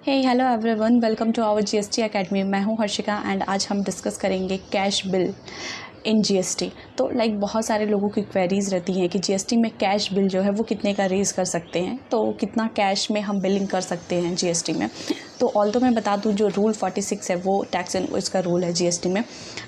Hey hello everyone, welcome to our GST academy. मैं हूं Harshika and आज हम डिस्कस करेंगे कैश बिल इन जीएसटी। तो बहुत सारे लोगों की क्वेरीज़ रहती हैं कि जीएसटी में कैश बिल जो है वो कितने का रेज़ कर सकते हैं, तो कितना कैश में हम बिलिंग कर सकते हैं जीएसटी में। तो ऑल्दो मैं बता दूं, जो रूल 46 है वो टैक्स इनवॉइस का रूल है जीएसटी में,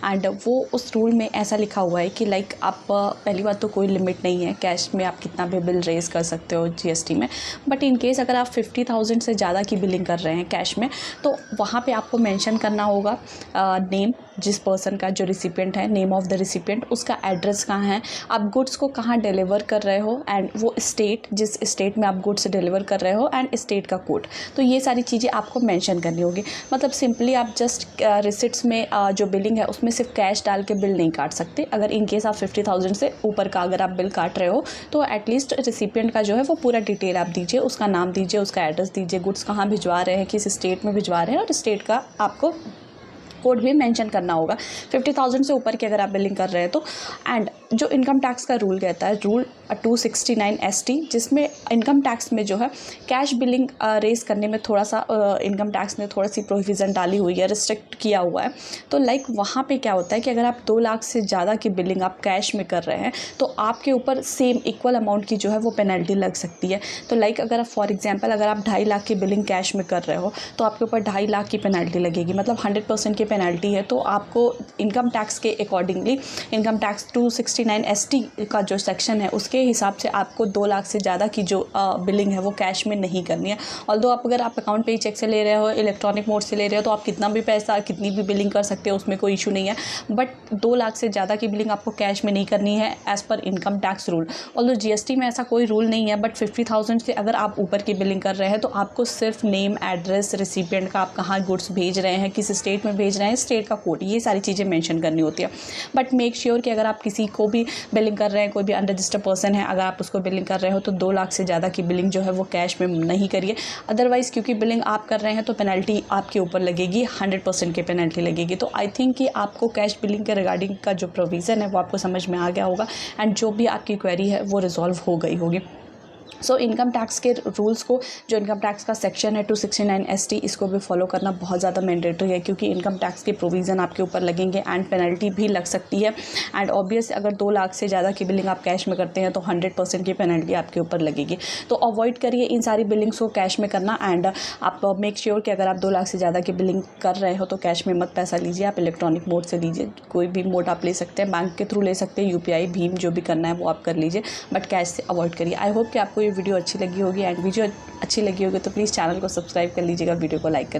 एंड वो उस रूल में ऐसा लिखा हुआ है कि आप पहली बात तो कोई लिमिट नहीं है कैश में आप कितना भी बिल रेज़ कर सकते हो जीएसटी में। बट इन केस अगर आप 50,000 से ज़्यादा की बिलिंग कर रहे हैं कैश में, तो वहाँ पे आपको मेंशन करना होगा नेम, जिस पर्सन का जो रिसिपिएंट है, नेम ऑफ़ द रिसिपिएंट, उसका एड्रेस कहाँ है, आप गुड्स को कहाँ डिलीवर कर रहे हो, एंड वो स्टेट, जिस स्टेट में आप गुड्स डिलीवर कर रहे हो, एंड स्टेट का कोड। तो ये सारी चीज़ें आपको मेंशन करनी होगी। मतलब सिंपली आप जस्ट रिसिट्स में जो बिलिंग है उसमें सिर्फ कैश डाल के बिल नहीं काट सकते। अगर इन केस आप 50,000 से ऊपर का अगर आप बिल काट रहे हो, तो एटलीस्ट रिसिपिएंट का जो है वो पूरा डिटेल आप दीजिए, उसका नाम दीजिए, उसका एड्रेस दीजिए, गुड्स कहाँ भिजवा रहे हैं, किस स्टेट में भिजवा रहे हैं, और स्टेट का आपको कोड भी मेंशन करना होगा 50,000 से ऊपर की अगर आप बिलिंग कर रहे हैं तो। एंड जो इनकम टैक्स का रूल कहता है, रूल 269 ST, जिसमें इनकम टैक्स में जो है कैश बिलिंग रेस करने में थोड़ा सा इनकम टैक्स ने थोड़ा सी प्रोविज़न डाली हुई है, रिस्ट्रिक्ट किया हुआ है। तो वहाँ पे क्या होता है कि अगर आप 2 लाख से ज़्यादा की बिलिंग आप कैश में कर रहे हैं, तो आपके ऊपर सेम इक्वल अमाउंट की जो है वो पेनल्टी लग सकती है। तो अगर आप फॉर एग्जांपल अगर आप 2.5 लाख की बिलिंग कैश में कर रहे हो, तो आपके ऊपर 2.5 लाख की पेनल्टी लगेगी, मतलब 100% की पेनल्टी है। तो आपको इनकम टैक्स के अकॉर्डिंगली, इनकम टैक्स 269 ST का जो सेक्शन है उसके हिसाब से आपको 2 लाख से ज़्यादा की जो बिलिंग है वो कैश में नहीं करनी है। ऑल्दो अगर आप अकाउंट पे चेक से ले रहे हो, इलेक्ट्रॉनिक मोड से ले रहे हो, तो आप कितना भी पैसा, कितनी भी बिलिंग कर सकते हो, उसमें कोई इशू नहीं है। बट 2 लाख से ज़्यादा की बिलिंग आपको कैश में नहीं करनी है as per income tax rule. Although GST में ऐसा कोई रूल नहीं है, बट 50,000 से अगर आप ऊपर की बिलिंग कर रहे हैं तो आपको सिर्फ नेम, एड्रेस, रिसिपिएंट का, आप कहाँ गुड्स भेज रहे हैं, किस स्टेट में भेज रहे हैं, स्टेट का कोड, ये सारी चीज़ें मेंशन करनी होती है। बट मेक श्योर कि अगर आप किसी को भी बिलिंग कर रहे हैं, कोई भी अनरजिस्टर्ड पर्सन है, अगर आप उसको बिलिंग कर रहे हो, तो 2 लाख से ज़्यादा की बिलिंग जो है वो कैश में नहीं करिए। अदरवाइज़ क्योंकि बिलिंग आप कर रहे हैं तो पेनल्टी आपके ऊपर लगेगी, 100% की पेनल्टी लगेगी। तो आई थिंक कि आपको कैश बिलिंग के रिगार्डिंग का जो प्रोविज़न है वो आपको समझ में आ गया होगा, एंड जो भी आपकी क्वेरी है वो रिजॉल्व हो गई होगी। सो इनकम टैक्स के रूल्स को, जो इनकम टैक्स का सेक्शन है 269 ST, इसको भी फॉलो करना बहुत ज़्यादा मैंडेटरी है, क्योंकि इनकम टैक्स के प्रोविज़न आपके ऊपर लगेंगे एंड पेनल्टी भी लग सकती है। एंड ऑब्वियस अगर 2 लाख से ज़्यादा की बिलिंग आप कैश में करते हैं तो 100% की पेनल्टी आपके ऊपर लगेगी। तो अवॉइड करिए इन सारी बिलिंग्स को कैश में करना, एंड आप मेक श्योर कि अगर आप 2 लाख से ज़्यादा की बिलिंग कर रहे हो तो कैश में मत पैसा लीजिए, आप इलेक्ट्रॉनिक मोड से लीजिए। कोई भी मोड आप ले सकते हैं, बैंक के थ्रू ले सकते हैं, UPI, भीम, जो भी करना है वो आप कर लीजिए, बट कैश से अवॉइड करिए। आई होप कि आपको ये वीडियो अच्छी लगी होगी, एंड वीडियो अच्छी लगी होगी तो प्लीज़ चैनल को सब्सक्राइब कर लीजिएगा, वीडियो को लाइक कर